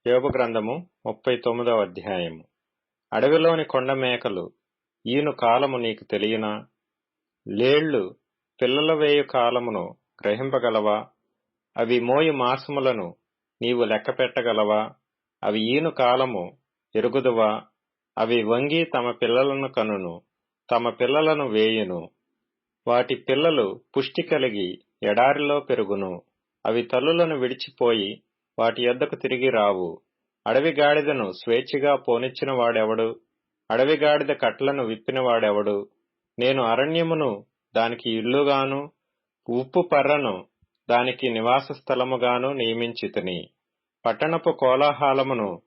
యోబు గ్రంథము 39వ అధ్యాయము. అడవిలోని కొండ మేకలు ఈను కాలము నీకు తెలియనా? లేళ్లు పిల్లల వేయు కాలమును గ్రహింపగలవా? అవి మోయు మాసములను నీవు లెక్క పెట్టగలవా? అవి ఈను కాలము ఎరుగుదువా? అవి వంగి తమ పిల్లలను కనును, తమ పిల్లలను వేయును. వాటి పిల్లలు పుష్టి కలిగి ఎడారిలో పెరుగును. అవి తల్లులను విడిచిపోయి వాటి యొద్దకు తిరిగి రావు. అడవి గాడిదను స్వేచ్ఛగా పోనిచ్చిన వాడెవడు? అడవి గాడిద కట్లను విప్పిన వాడెవడు? నేను అరణ్యమును దానికి ఇల్లుగాను, ఉప్పు పర్రను దానికి నివాస స్థలముగాను నియమించితిని. పట్టణపు కోలాహలమును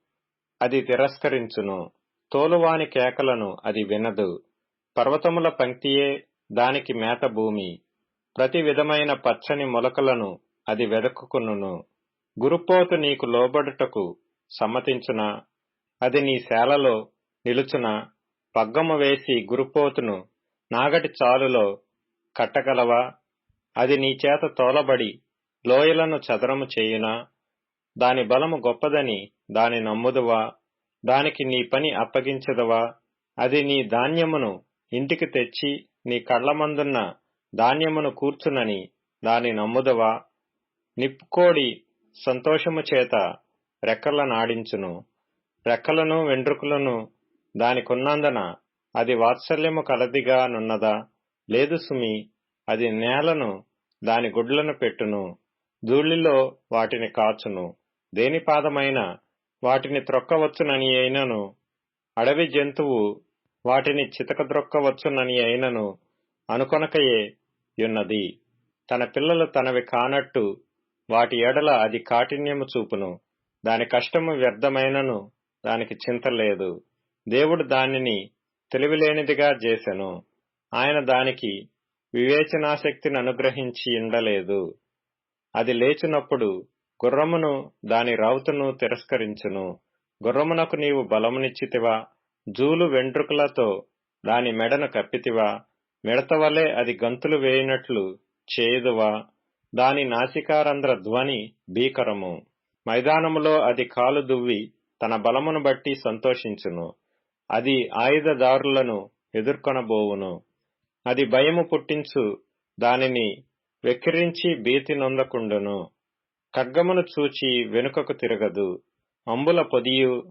అది తిరస్కరించును, తోలువాని కేకలను అది వినదు. పర్వతముల పంక్తియే దానికి మేత భూమి. ప్రతి విధమైన పచ్చని మొలకలను అది వెదకుకొనును. గురుపోతు నీకు లోబడుటకు సమ్మతించునా? అది నీ శాలలో నిలుచునా? పగ్గము వేసి గురుపోతును నాగటి చాలులో కట్టగలవా? అది నీ చేత తోలబడి లోయలను చదరము చేయునా? దాని బలము గొప్పదని దాని నమ్ముదువా? దానికి నీ పని అప్పగించదువా? అది నీ ధాన్యమును ఇంటికి తెచ్చి నీ కళ్లమందున్న ధాన్యమును కూర్చునని దాని నమ్ముదువా? నిప్పుకోడి సంతోషము చేత రెక్కలనాడించును. రెక్కలను వెండ్రుకలను దానికున్నందున అది వాత్సల్యము కలదిగా నున్నదా? లేదు సుమి, అది నేలను దాని గుడ్లను పెట్టును, ధూళిలో వాటిని కాచును. దేని పాదమైన వాటిని త్రొక్కవచ్చునని అయినను, అడవి జంతువు వాటిని చితకద్రొక్కవచ్చునని అయినను అనుకొనకయే యున్నది. తన పిల్లలు తనవి కానట్టు వాటి ఎడల అది కాఠిన్యము చూపును. దాని కష్టము వ్యర్థమైనను దానికి చింత లేదు. దేవుడు దానిని తెలివిలేనిదిగా చేసెను. ఆయన దానికి వివేచనాశక్తిని అనుగ్రహించి ఉండలేదు. అది లేచినప్పుడు గుర్రమును దాని రౌతును తిరస్కరించును. గుర్రమునకు నీవు బలమునిచ్చితివా? జూలు వెంట్రుకలతో దాని మెడను కప్పితివా? మిడతవలే అది గంతులు వేయినట్లు చేయుదువా? దాని నాసికారంధ్ర ధ్వని భీకరము. మైదానములో అది కాలు దువ్వి తన బలమును బట్టి సంతోషించును. అది ఆయుధదారులను ఎదుర్కొనబోవును. అది భయము పుట్టించు దానిని వెక్కిరించి భీతి నొందకుండును. ఖడ్గమును చూచి వెనుకకు తిరగదు. అంబుల పొదియు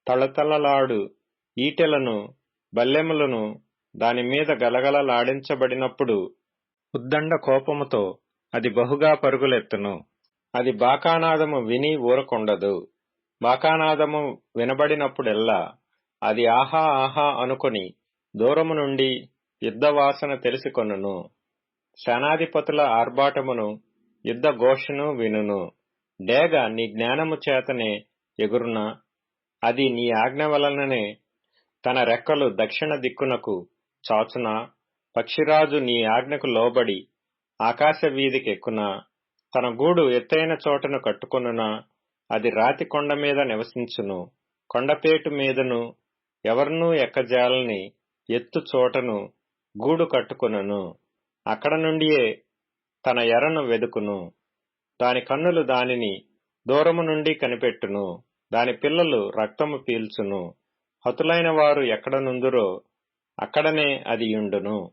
తళతళలాడు ఈటెలను బల్లెములను దానిమీద గలగలలాడించబడినప్పుడు ఉద్దండ కోపముతో అది బహుగా పరుగులెత్తును. అది బాకానాదము విని ఊరకుండదు. బాకానాదము వినబడినప్పుడెల్లా అది ఆహా ఆహా అనుకొని దూరము నుండి యుద్ధవాసన తెలిసికొనును. సేనాధిపతుల ఆర్భాటమును యుద్ధ ఘోషను వినును. డేగ నీ జ్ఞానము చేతనే ఎగురునా? అది నీ ఆజ్ఞ వలననే తన రెక్కలు దక్షిణ దిక్కునకు చాచునా? పక్షిరాజు నీ ఆజ్ఞకు లోబడి ఆకాశ వీధికెక్కునా? తన గూడు ఎత్తైన చోటను కట్టుకొనునా? అది రాతి కొండ మీద నివసించును. కొండపేటు మీదను ఎవరినూ ఎక్కజాలని ఎత్తు చోటను గూడు కట్టుకొనును. అక్కడ నుండియే తన ఎరను వెదుకును. దాని కన్నులు దానిని దూరము నుండి కనిపెట్టును. దాని పిల్లలు రక్తము పీల్చును. హతులైన వారు ఎక్కడ నుందురో అక్కడనే అది యుండును.